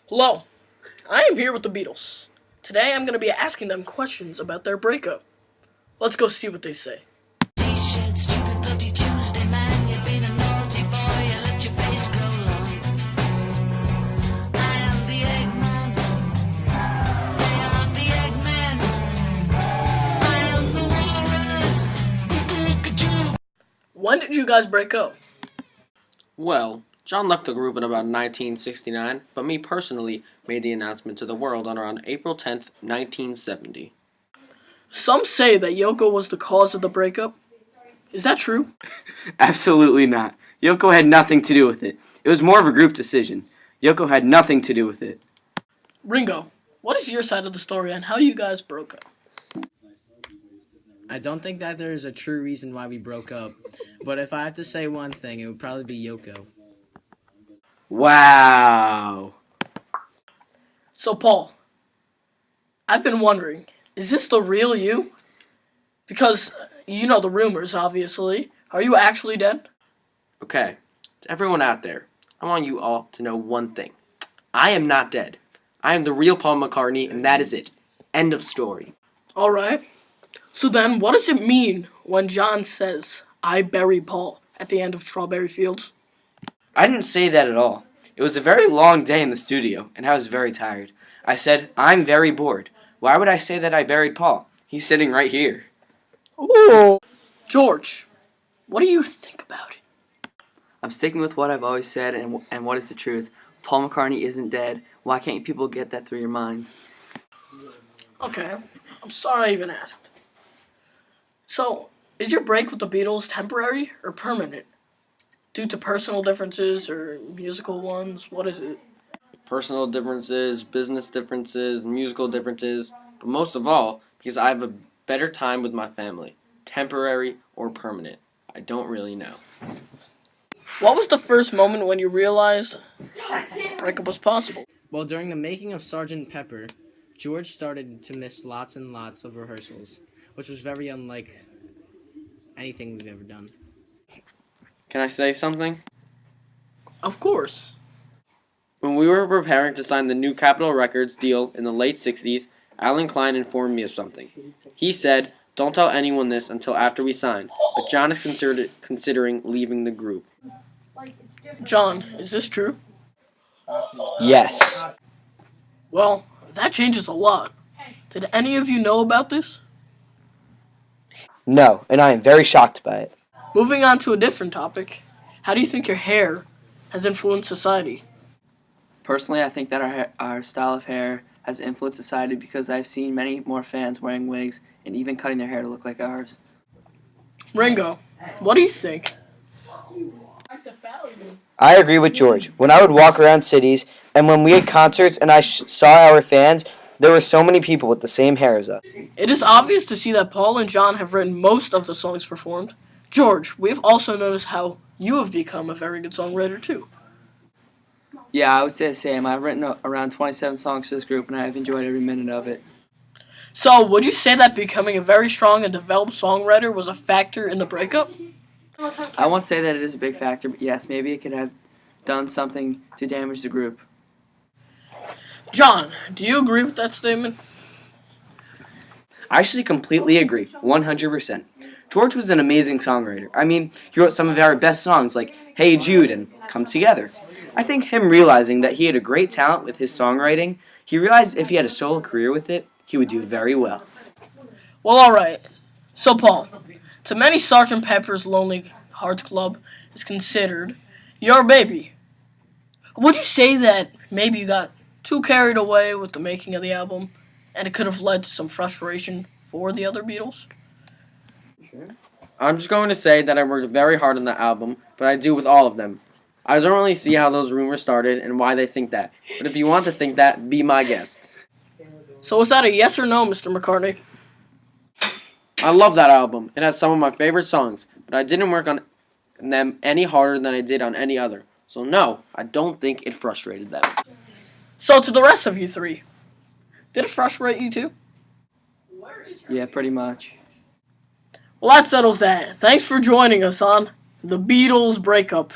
Hello, I am here with the Beatles. Today I'm going to be asking them questions about their breakup. Let's go see what they say. When did you guys break up? Well, John left the group in about 1969, but me personally made the announcement to the world on around April 10th, 1970. Some say that Yoko was the cause of the breakup. Is that true? Absolutely not. Yoko had nothing to do with it. It was more of a group decision. Yoko had nothing to do with it. Ringo, what is your side of the story on how you guys broke up? I don't think that there is a true reason why we broke up, but if I had to say one thing, it would probably be Yoko. Wow. So, Paul, I've been wondering, is this the real you? Because you know the rumors, obviously. Are you actually dead? Okay, to everyone out there, I want you all to know one thing. I am not dead. I am the real Paul McCartney, and that is it. End of story. All right. So then, what does it mean when John says, "I bury Paul" at the end of Strawberry Fields? I didn't say that at all. It was a very long day in the studio, and I was very tired. I said, I'm very bored. Why would I say that I buried Paul? He's sitting right here. Ooh. George, what do you think about it? I'm sticking with what I've always said and what is the truth. Paul McCartney isn't dead. Why can't people get that through your minds? Okay, I'm sorry I even asked. So, is your break with the Beatles temporary or permanent? Due to personal differences or musical ones? What is it? Personal differences, business differences, musical differences, but most of all, because I have a better time with my family. Temporary or permanent. I don't really know. What was the first moment when you realized breakup was possible? Well, during the making of Sgt. Pepper, George started to miss lots and lots of rehearsals, which was very unlike anything we've ever done. Can I say something? Of course. When we were preparing to sign the new Capitol Records deal in the late 60s, Alan Klein informed me of something. He said, "Don't tell anyone this until after we sign, but John is considering leaving the group." John, is this true? Yes. Well, that changes a lot. Did any of you know about this? No, and I am very shocked by it. Moving on to a different topic, how do you think your hair has influenced society? Personally, I think that our style of hair has influenced society because I've seen many more fans wearing wigs and even cutting their hair to look like ours. Ringo, what do you think? I agree with George. When I would walk around cities, and when we had concerts and I saw our fans, there were so many people with the same hair as us. It is obvious to see that Paul and John have written most of the songs performed. George, we've also noticed how you have become a very good songwriter too. Yeah, I would say the same. I've written around 27 songs for this group, and I've enjoyed every minute of it. So, would you say that becoming a very strong and developed songwriter was a factor in the breakup? I won't say that it is a big factor, but yes, maybe it could have done something to damage the group. John, do you agree with that statement? I actually completely agree, 100%. George was an amazing songwriter. I mean, he wrote some of our best songs like Hey Jude and Come Together. I think him realizing that he had a great talent with his songwriting, he realized if he had a solo career with it, he would do very well. Well, alright. So, Paul, to many Sgt. Pepper's Lonely Hearts Club is considered your baby. Would you say that maybe you got too carried away with the making of the album and it could have led to some frustration for the other Beatles? I'm just going to say that I worked very hard on the album, but I do with all of them. I don't really see how those rumors started and why they think that. But if you want to think that, be my guest. So is that a yes or no, Mr. McCartney? I love that album. It has some of my favorite songs, but I didn't work on them any harder than I did on any other. So no, I don't think it frustrated them. So to the rest of you three, did it frustrate you too? Yeah, pretty much. Well, that settles that. Thanks for joining us on The Beatles Breakup.